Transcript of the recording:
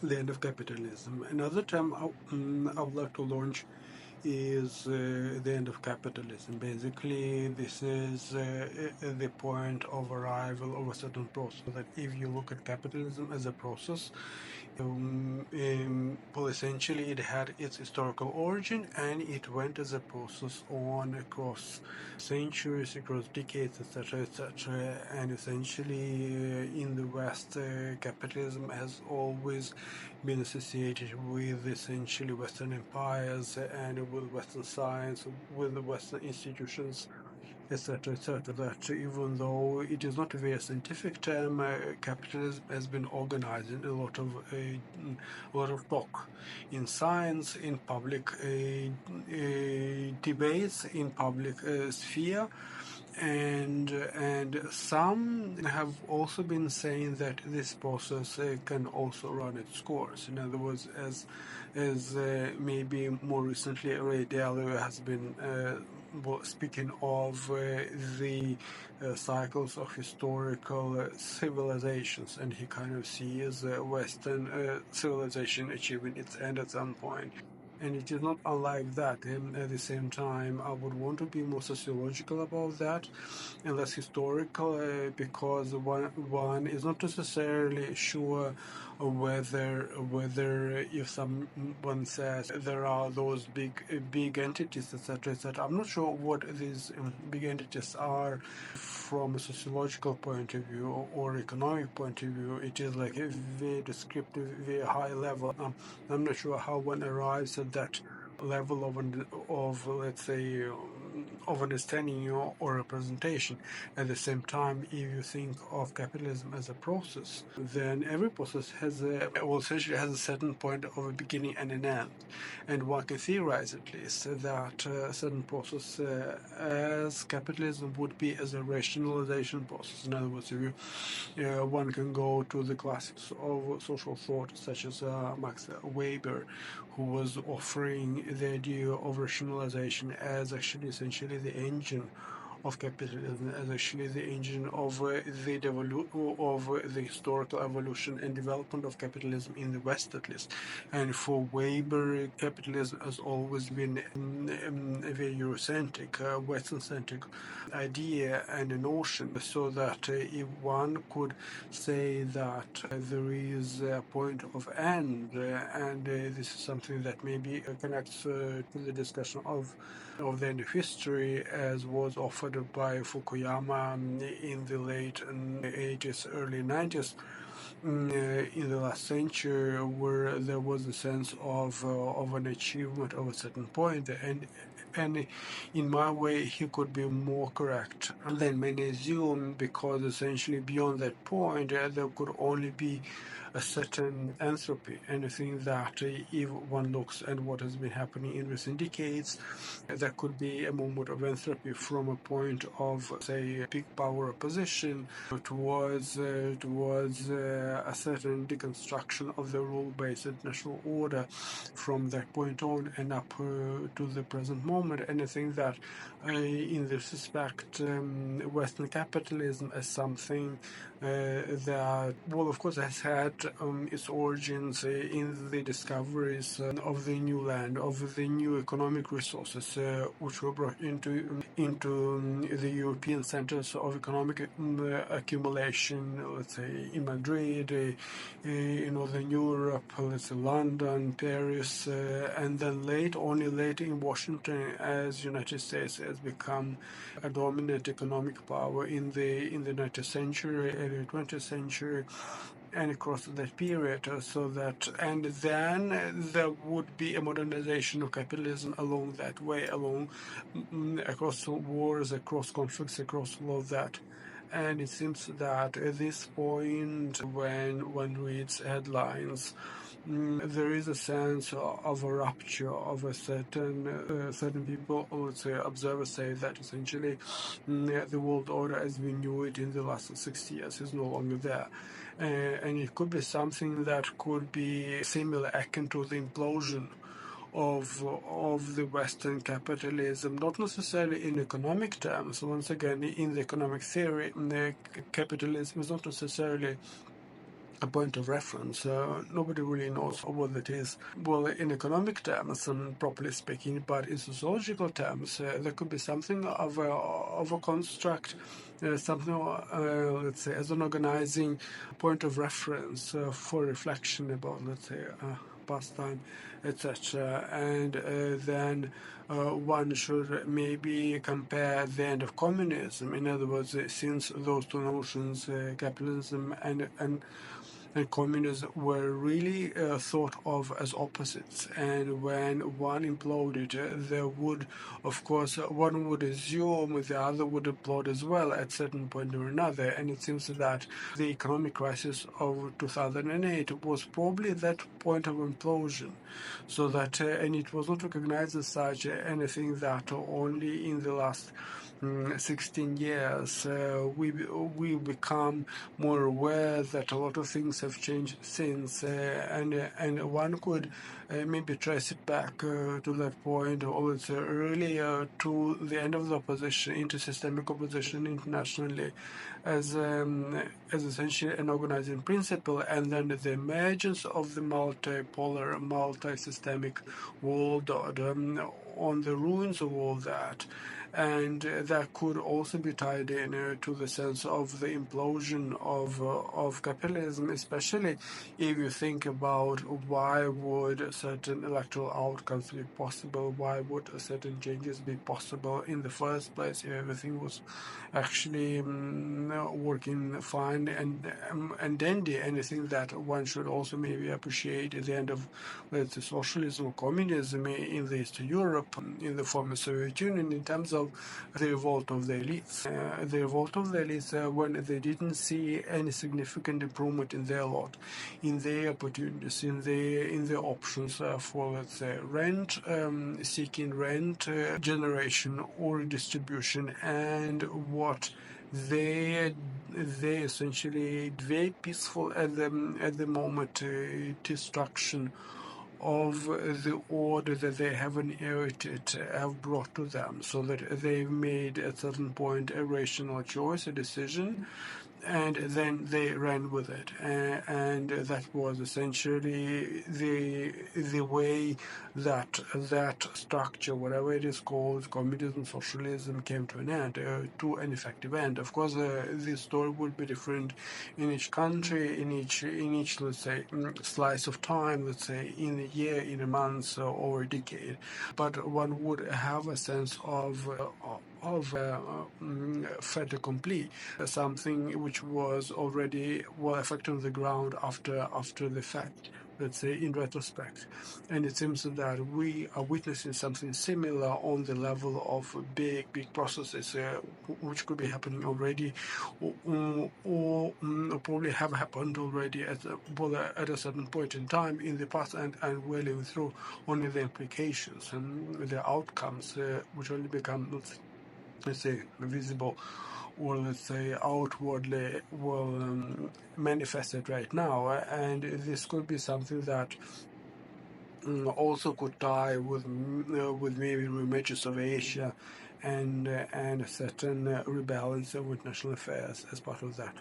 the end of capitalism. Another term I would like to launch is the end of capitalism. Basically, this is the point of arrival of a certain process. That if you look at capitalism as a process, well, essentially, it had its historical origin and it went as a process on across centuries, across decades, etc., etc. And essentially, in the West, capitalism has always been associated with essentially Western empires and with Western science, with the Western institutions, etc., etc. That even though it is not a very scientific term, capitalism has been organized in a lot of talk in science, in public debates, in public sphere. And some have also been saying that this process can also run its course. In other words, as maybe more recently Ray Dalio has been speaking of the cycles of historical civilizations, and he kind of sees Western civilization achieving its end at some point. And it is not unlike that. And at the same time, I would want to be more sociological about that and less historical, because one is not necessarily sure whether if someone says there are those big entities, etc., etc. I'm not sure what these big entities are from a sociological point of view or economic point of view. It is like a very descriptive, very high level. I'm not sure how one arrives at that level of let's say of understanding or representation. At the same time, if you think of capitalism as a process, then every process essentially has a certain point of a beginning and an end. And one can theorize at least that a certain process as capitalism would be as a rationalization process. In other words, if one can go to the classics of social thought, such as Max Weber, who was offering the idea of rationalization as actually essentially the engine of capitalism, as actually the engine of the historical evolution and development of capitalism in the West, at least. And for Weber, capitalism has always been a very Eurocentric, Western-centric idea and a notion, so that if one could say that there is a point of end, and this is something that maybe connects to the discussion of the end of history, as was offered by Fukuyama in the late 80s, early 90s, in the last century, where there was a sense of an achievement of a certain point, and in my way, he could be more correct than many assume, because essentially beyond that point, there could only be a certain entropy. And I think that if one looks at what has been happening in recent decades, there could be a moment of entropy from a point of, say, peak power opposition towards a certain deconstruction of the rule-based international order from that point on and up to the present moment. And I think that in this respect, Western capitalism as something that, well, of course, has had its origins in the discoveries of the new land, of the new economic resources, which were brought into the European centers of economic accumulation, let's say in Madrid, in Northern Europe, let's say London, Paris, and then only later in Washington, as United States has become a dominant economic power in the 19th century, early 20th century, and across that period. And then there would be a modernization of capitalism along that way, across wars, across conflicts, across all of that. And it seems that at this point, when one reads headlines, there is a sense of a rupture of a certain people, or let's say observers, say that essentially the world order as we knew it in the last 60 years is no longer there. And it could be something that could be similar, akin to the implosion of the Western capitalism, not necessarily in economic terms. Once again, in the economic theory, capitalism is not necessarily a point of reference. Nobody really knows what it is. Well, in economic terms, properly speaking, but in sociological terms, there could be something of a construct, something, let's say, as an organizing point of reference for reflection about, let's say, past time, etc. And then one should maybe compare the end of communism. In other words, since those two notions, capitalism and communism, were really thought of as opposites. And when one imploded, there would, of course, one would assume the other would implode as well at certain point or another. And it seems that the economic crisis of 2008 was probably that point of implosion. So that, and it was not recognized as such anything that only in the last 16 years we become more aware that a lot of things have changed since, and one could maybe trace it back to that point, or it's earlier to the end of the opposition, inter-systemic opposition internationally, as essentially an organizing principle, and then the emergence of the multipolar, multi-systemic world order on the ruins of all that. And that could also be tied in to the sense of the implosion of capitalism, especially if you think about why would certain electoral outcomes be possible, why would certain changes be possible in the first place if everything was actually working fine and dandy. Anything that one should also maybe appreciate at the end of, let's say, socialism or communism in the Eastern Europe, in the former Soviet Union, in terms of the revolt of the elites. The revolt of the elites when they didn't see any significant improvement in their lot, in their opportunities, in their options for, let's say, rent, seeking rent generation or distribution, and what they essentially very peaceful at the moment destruction of the order that they have inherited have brought to them, so that they've made at a certain point a rational choice, a decision, and then they ran with it, and that was essentially the way that structure, whatever it is called, communism, socialism, came to an end, to an effective end. Of course, this story would be different in each country, in each let's say slice of time, let's say in a year, in a month, or a decade, but one would have a sense of fait accompli, something which was already well affected on the ground after the fact, let's say in retrospect. And it seems that we are witnessing something similar on the level of big processes which could be happening already, or probably have happened already at a certain point in time in the past, and we're living through only the implications and the outcomes which only become, let's say, visible, or let's say outwardly manifested right now. And this could be something that also could tie with maybe reemergence of Asia and a certain rebalance of international affairs as part of that.